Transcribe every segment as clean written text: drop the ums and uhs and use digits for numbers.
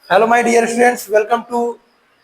Hello my dear students, welcome to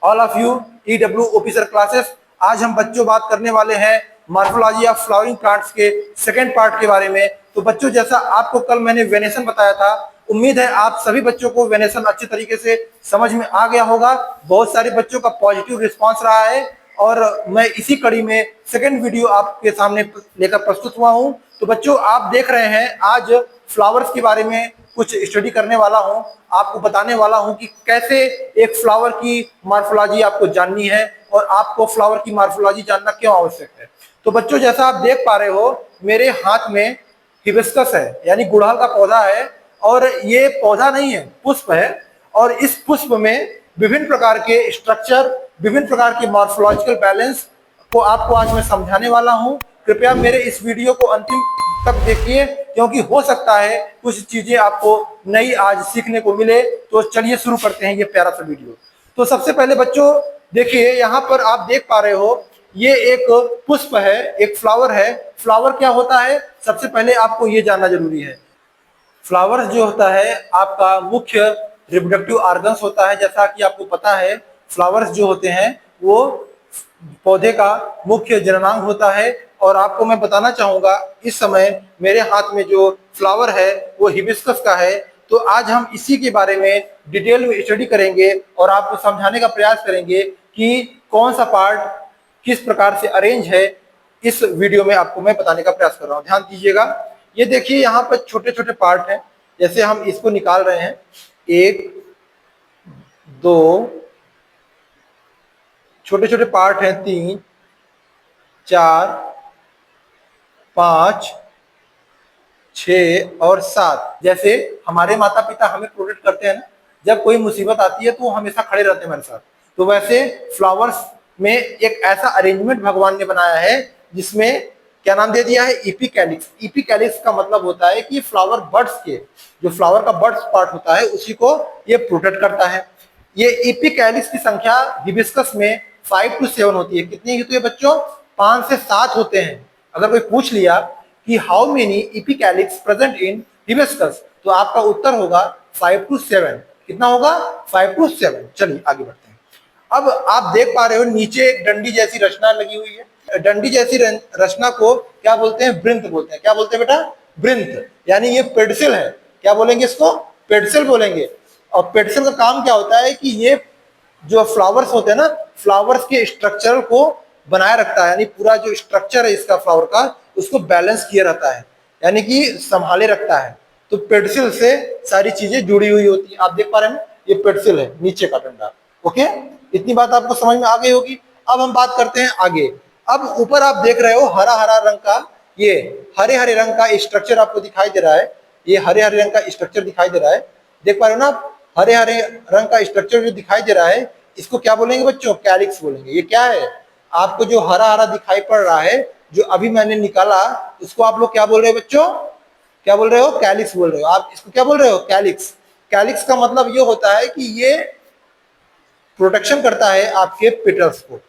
all of you EW officer classes. आज हम बच्चों बात करने वाले हैं मॉर्फोलॉजी ऑफ फ्लावरिंग प्लांट्स के सेकंड पार्ट के बारे में। तो बच्चों, जैसा आपको कल मैंने वेनेशन बताया था, उम्मीद है आप सभी बच्चों को वेनेशन अच्छे तरीके से समझ में आ गया होगा। बहुत सारे बच्चों का पॉजिटिव रिस्पॉन्स रहा है और मैं इसी कड़ी में सेकंड वीडियो आपके सामने लेकर प्रस्तुत हुआ हूं। तो बच्चों, आप देख रहे हैं आज फ्लावर्स के बारे में कुछ स्टडी करने वाला हूं। आपको बताने वाला हूं कि कैसे एक फ्लावर की मॉर्फोलॉजी आपको जाननी है और आपको फ्लावर की मॉर्फोलॉजी जानना क्यों आवश्यक है। तो बच्चों, जैसा आप देख पा रहे हो, मेरे हाथ में हिबिस्कस है, यानी गुड़हल का पौधा है। और ये पौधा नहीं है, पुष्प है। और इस पुष्प में विभिन्न प्रकार के स्ट्रक्चर, विभिन्न प्रकार के मॉर्फोलॉजिकल बैलेंस को आपको आज मैं समझाने वाला हूं। कृपया मेरे इस वीडियो को अंतिम तक देखिए, क्योंकि हो सकता है कुछ चीजें आपको नई आज सीखने को मिले। तो चलिए शुरू करते हैं ये प्यारा सा वीडियो। तो सबसे पहले बच्चों देखिए, यहाँ पर आप देख पा रहे हो, ये एक पुष्प है, एक फ्लावर है। फ्लावर क्या होता है, सबसे पहले आपको ये जानना जरूरी है। फ्लावर्स जो होता है आपका मुख्य रिप्रोडक्टिव ऑर्गन्स होता है। जैसा कि आपको पता है, फ्लावर्स जो होते हैं वो पौधे का मुख्य जननांग होता है। और आपको मैं बताना चाहूंगा, इस समय मेरे हाथ में जो फ्लावर है वो हिबिस्कस का है। तो आज हम इसी के बारे में डिटेल में स्टडी करेंगे और आपको समझाने का प्रयास करेंगे कि कौन सा पार्ट किस प्रकार से अरेंज है। इस वीडियो में आपको मैं बताने का प्रयास कर रहा हूं, ध्यान दीजिएगा। ये देखिए, यहाँ पर छोटे छोटे पार्ट हैं। जैसे हम इसको निकाल रहे हैं, 1 2, छोटे छोटे पार्ट हैं, 3 4 5 6 और 7। जैसे हमारे माता पिता हमें प्रोटेक्ट करते हैं ना, जब कोई मुसीबत आती है तो वो हमेशा खड़े रहते हैं हमारे साथ। तो वैसे फ्लावर्स में एक ऐसा अरेंजमेंट भगवान ने बनाया है जिसमें क्या नाम दे दिया है, इपिकैलिक्स। इपिकैलिक्स का मतलब होता है कि फ्लावर बड्स के, जो फ्लावर का बड्स पार्ट होता है उसी को ये प्रोटेक्ट करता है। ये इपिकैलिक्स की संख्या हिबिस्कस में 5 to 7 होती है। कितनी होती है बच्चों, 5 से 7 होते हैं। अगर कोई पूछ लिया कि how many epicalyx present in hibiscus, तो आपका उत्तर होगा 5 to 7। कितना होगा, 5 to 7। चलिए आगे बढ़ते हैं। अब आप देख पा रहे हो, नीचे एक डंडी जैसी रचना लगी हुई है। डंडी जैसी रचना को क्या बोलते हैं, वृंत बोलते हैं। क्या बोलते हैं बेटा, वृंत। यानी ये पेडसिल है। क्या बोलेंगे इसको, पेडसिल बोलेंगे। और पेडसिल का काम क्या होता है कि ये जो फ्लावर्स होते हैं ना, फ्लावर्स के स्ट्रक्चर को बनाए रखता है। यानी पूरा जो स्ट्रक्चर है इसका फ्लावर का, उसको बैलेंस किया रहता है, यानी कि संभाले रखता है। तो पेडसिल से सारी चीजें जुड़ी हुई होती है। आप देख पा रहे हैं, ये पेडसिल है, नीचे का डंडा। ओके, इतनी बात आपको समझ में आ गई होगी। अब हम बात करते हैं आगे। अब ऊपर आप देख रहे हो हरा हरा रंग का, ये हरे हरे रंग का स्ट्रक्चर आपको दिखाई दे रहा है। ये हरे हरे रंग का स्ट्रक्चर दिखाई दे रहा है, देख पा रहे हो ना आप। हरे हरे रंग का स्ट्रक्चर जो दिखाई दे रहा है, इसको क्या बोलेंगे बच्चों, कैलिक्स बोलेंगे। ये क्या है, आपको जो हरा हरा दिखाई पड़ रहा है, जो अभी मैंने निकाला, उसको आप लोग क्या बोल रहे हो बच्चों, क्या बोल रहे हो, कैलिक्स बोल रहे हो। आप इसको क्या बोल रहे हो, कैलिक्स। कैलिक्स का मतलब ये होता है कि ये प्रोटेक्शन करता है आपके पेटल्स को।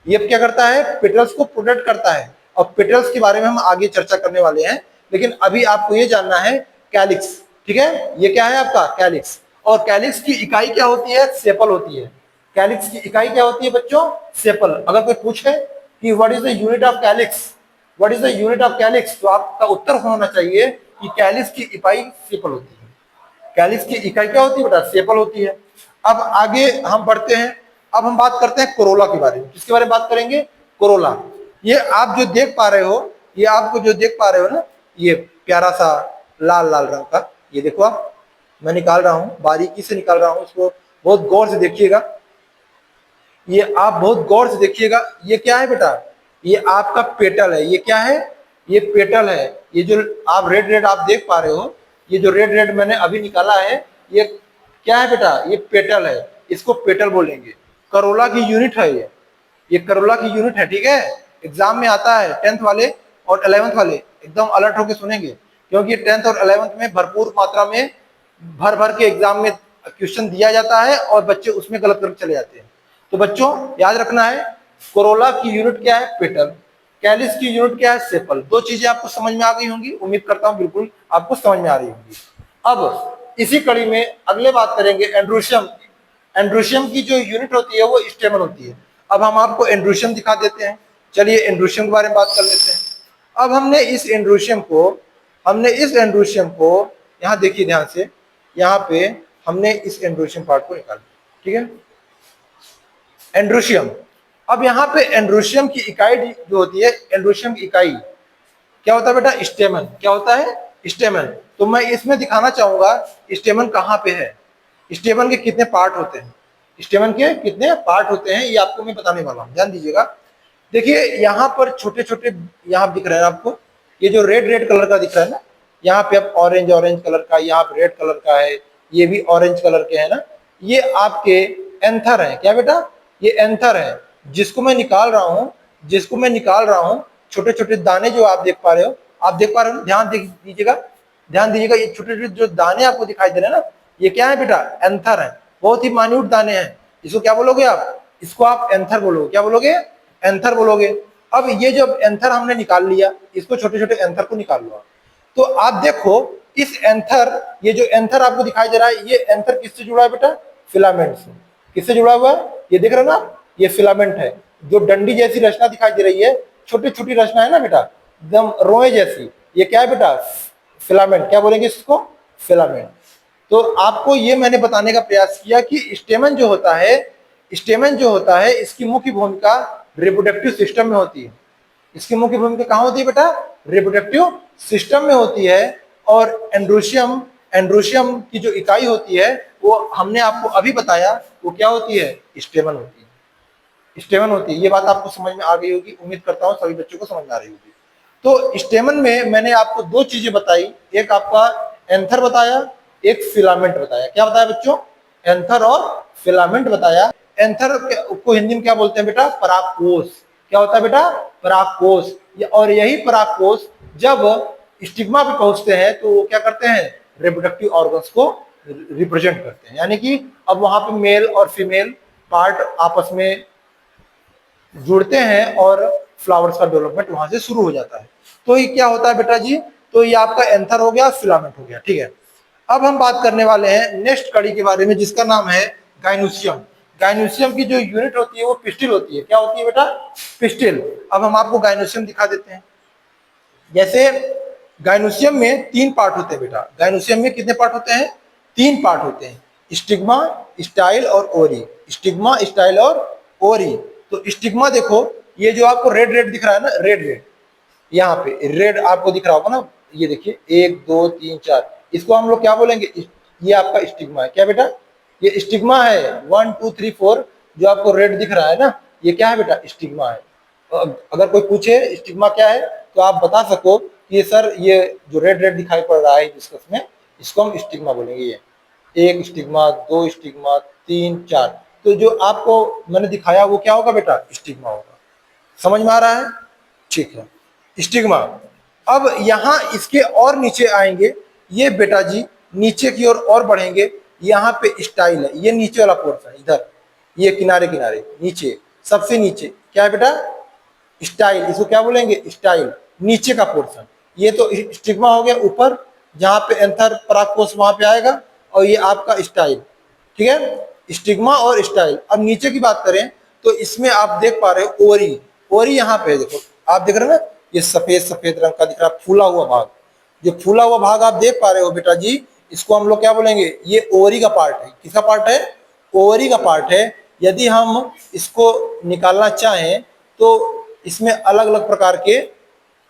ये क्या करता है, पेटल्स को प्रोटेक्ट करता है। और पेटल्स के बारे में हम आगे चर्चा करने वाले हैं, लेकिन अभी आपको ये जानना है कैलिक्स। ठीक है, ये क्या है आपका कैलिक्स। और कैलिक्स की इकाई क्या होती है, सेपल होती है। कैलिक्स की इकाई क्या होती है बच्चों, सेपल। अगर कोई पूछे कि what is the unit of calyx, what is the unit of calyx, तो आपका उत्तर होना चाहिए कि कैलिक्स की इकाई सेपल होती है। कैलिक्स की इकाई क्या होती है बेटा, सेपल होती है। अब आगे हम बढ़ते हैं। अब हम बात करते हैं कोरोला के बारे में। किसके बारे में बात करेंगे, कोरोला। ये आप जो देख पा रहे हो, ये आपको जो देख पा रहे हो ना, ये प्यारा सा लाल लाल रंग का, ये देखो आप, मैं निकाल रहा हूं, बारीकी से निकाल रहा हूं, इसको बहुत गौर से देखिएगा। ये आप बहुत गौर से देखिएगा। ये क्या है बेटा, ये आपका पेटल है। ये क्या है, ये पेटल है। ये जो आप रेड रेड आप देख पा रहे हो, ये जो रेड रेड मैंने अभी निकाला है, ये क्या है बेटा, ये पेटल है। इसको पेटल बोलेंगे। करोला की यूनिट है ये करोला की यूनिट है। ठीक है, एग्जाम में आता है, 10th वाले और 11th वाले एकदम अलर्ट होकर सुनेंगे, क्योंकि 10th और 11th में भरपूर मात्रा में भर भर के एग्जाम में क्वेश्चन दिया जाता है और बच्चे उसमें गलत करके चले जाते हैं। तो बच्चों याद रखना है, कोरोला की यूनिट क्या है, पेटल। कैलिस की यूनिट क्या है, सेपल। दो चीजें आपको समझ में आ गई होंगी, उम्मीद करता हूं बिल्कुल आपको समझ में आ रही होंगी। अब इसी कड़ी में अगले बात करेंगे एंड्रोशियम। एंड्रोशियम की जो यूनिट होती है वो स्टेमन होती है। अब हम आपको एंड्रोशियम दिखा देते हैं। चलिए एंड्रोशियम के बारे में बात कर लेते हैं। अब हमने इस एंड्रोशियम को यहाँ देखिए ध्यान से, यहाँ पे हमने इस एंड्रोशियम पार्ट को निकाल दिया, ठीक है। एंड्रोशियम, अब यहाँ पे एंड्रोशियम की इकाई जो होती है, एंड्रोशियम की इकाई क्या होता है बेटा? स्टेमन। क्या होता है? स्टेमन। तो मैं इसमें दिखाना चाहूंगा स्टेमन कहाँ पे है, स्टेमन के कितने पार्ट होते हैं, स्टेमन के कितने पार्ट होते हैं, ये आपको मैं बताने वाला हूँ। ध्यान दीजिएगा। देखिए यहाँ पर छोटे छोटे यहाँ दिख रहे हैं आपको, ये जो रेड रेड कलर का दिख रहा है ना, यहाँ पे अब ऑरेंज ऑरेंज कलर का, यहाँ पे रेड कलर का है, ये भी ऑरेंज कलर के है ना, ये आपके एंथर है। क्या बेटा? ये एंथर है, जिसको मैं निकाल रहा हूँ छोटे छोटे दाने जो आप देख पा रहे हो, ध्यान दीजिएगा, ये छोटे छोटे जो दाने आपको दिखाई दे रहे हैं ना, ये क्या है बेटा? एंथर है। बहुत ही माइन्यूट दाने हैं। इसको क्या बोलोगे आप? इसको आप एंथर बोलोगे। क्या बोलोगे? एंथर बोलोगे। अब ये जब एंथर हमने निकाल लिया, इसको छोटे छोटे एंथर को निकाल लो। तो आप देखो इस एंथर, ये जो एंथर आपको दिखाई दे रहा है, ये एंथर किससे जुड़ा है बेटा? फिलामेंट से। किससे जुड़ा हुआ है? ये देख रहे हो ना, ये फिलामेंट है। जो डंडी जैसी रचना दिखाई दे रही है, छोटी छोटी रचना है ना बेटा, एकदम रोए जैसी, ये क्या है बेटा? फिलामेंट। क्या बोलेंगे इसको? फिलामेंट। तो आपको ये मैंने बताने का प्रयास किया कि स्टेमन जो होता है इसकी मुख्य भूमिका रिप्रोडक्टिव सिस्टम में होती है। इसकी मुख्य भूमिका कहाँ होती है बेटा? रिप्रोडक्टिव सिस्टम में होती है। और एंड्रोशियम की जो इकाई होती है वो हमने आपको अभी बताया, वो क्या होती है? स्टेमन होती है। स्टेमन होती है। ये बात आपको समझ में आ गई होगी, उम्मीद करता हूँ सभी बच्चों को समझ में आ रही होगी। तो स्टेमन में मैंने आपको दो चीजें बताई, एक आपका एंथर बताया, एक फिलामेंट बताया। क्या बताया बच्चों? एंथर और फिलामेंट बताया। एंथर को हिंदी में क्या बोलते हैं बेटा? परागकोश। क्या होता है बेटा? परागकोश। और यही परागकोश जब स्टिग्मा पे पहुंचते हैं तो वो क्या करते हैं? रिप्रोडक्टिव ऑर्गन्स को रिप्रेजेंट करते हैं। यानी कि अब वहां पे मेल और फीमेल पार्ट आपस में जुड़ते हैं और फ्लावर्स का डेवलपमेंट वहां से शुरू हो जाता है। तो ये क्या होता है बेटा जी? तो ये आपका एंथर हो गया, फिलामेंट हो गया, ठीक है। अब हम बात करने वाले हैं नेक्स्ट कड़ी के बारे में, जिसका नाम है गाइनोसियम। गाइनोसियम की जो यूनिट होती है वो पिस्टिल होती है। क्या होती है बेटा? पिस्टिल। अब हम आपको गाइनोसियम दिखा देते हैं। जैसे गाइनोसियम में 3 पार्ट होते हैं बेटा। गाइनोसियम में कितने पार्ट होते हैं? 3 पार्ट होते हैं, स्टिग्मा, स्टाइल और ओरी। स्टिग्मा, स्टाइल और ओरी। तो स्टिग्मा देखो, ये जो आपको रेड रेड दिख रहा है ना, रेड रेड, यहाँ पे रेड आपको दिख रहा होगा ना, ये देखिए 1 2 3 4, इसको हम लोग क्या बोलेंगे? ये आपका स्टिग्मा है। क्या बेटा? ये स्टिग्मा है। 1 2 3 4 जो आपको रेड दिख रहा है ना, ये क्या है बेटा? स्टिग्मा है। अगर कोई पूछे स्टिग्मा क्या है तो आप बता सको कि सर ये जो रेड रेड दिखाई पड़ रहा है डिस्कस में, इसको हम स्टिग्मा बोलेंगे। ये 1 स्टिग्मा, 2 स्टिग्मा, 3 4, तो जो आपको मैंने दिखाया वो क्या होगा बेटा? स्टिग्मा होगा। समझ में आ रहा है? ठीक है, स्टिग्मा। अब यहाँ इसके और नीचे आएंगे, ये बेटा जी नीचे की ओर और बढ़ेंगे, यहाँ पे स्टाइल है, ये नीचे वाला पोर्शन इधर, ये किनारे किनारे नीचे, सबसे नीचे क्या है बेटा? स्टाइल। इसको क्या बोलेंगे? स्टाइल, नीचे का पोर्शन। ये तो स्टिग्मा हो गया ऊपर, जहां पे एंथर परागकोश वहां पे आएगा, और ये आपका स्टाइल, ठीक है। स्टिग्मा और स्टाइल। अब नीचे की बात करें तो इसमें आप देख पा रहे हो ओरी। ओरी यहाँ पे देखो, आप देख रहे हो ना, ये सफेद सफेद रंग का दिख रहा है, फूला हुआ भाग। जो फूला हुआ भाग आप देख पा रहे हो बेटा जी, इसको हम लोग क्या बोलेंगे? ये ओवरी का पार्ट है। किसका पार्ट है? ओवरी का पार्ट है। यदि हम इसको निकालना चाहें तो इसमें अलग अलग प्रकार के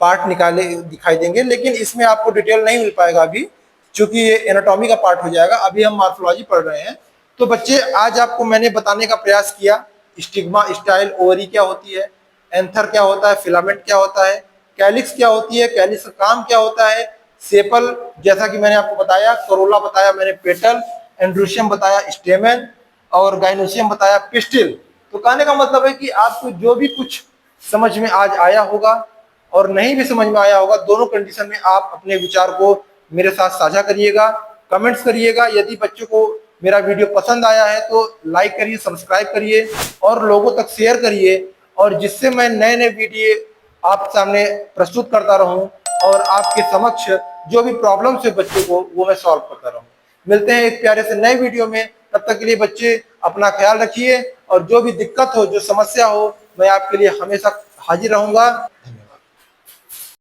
पार्ट निकाले दिखाई देंगे, लेकिन इसमें आपको डिटेल नहीं मिल पाएगा अभी, क्योंकि ये एनाटॉमी का पार्ट हो जाएगा। अभी हम मॉर्फोलॉजी पढ़ रहे हैं। तो बच्चे आज आपको मैंने बताने का प्रयास किया, स्टिग्मा, स्टाइल, ओवरी क्या होती है, एंथर क्या होता है, फिलामेंट क्या होता है, कैलिक्स क्या होती है, कैलिक्स का काम क्या होता है, सेपल जैसा कि मैंने आपको बताया, करोला बताया मैंने, पेटल, एंड्रोशियम बताया, स्टेमन, और गाइनोसियम बताया, पिस्टिल। तो कहने का मतलब है कि आपको जो भी कुछ समझ में आज आया होगा और नहीं भी समझ में आया होगा, दोनों कंडीशन में आप अपने विचार को मेरे साथ साझा करिएगा, कमेंट्स करिएगा। यदि बच्चों को मेरा वीडियो पसंद आया है तो लाइक करिए, सब्सक्राइब करिए और लोगों तक शेयर करिए, और जिससे मैं नए नए वीडियो आप सामने प्रस्तुत करता रहूं और आपके समक्ष जो भी प्रॉब्लम्स है बच्चों को, वो मैं सॉल्व करता रहूं। मिलते हैं एक प्यारे से नए वीडियो में, तब तब तक के लिए बच्चे अपना ख्याल रखिए और जो भी दिक्कत हो, जो समस्या हो, मैं आपके लिए हमेशा हाजिर रहूंगा। धन्यवाद।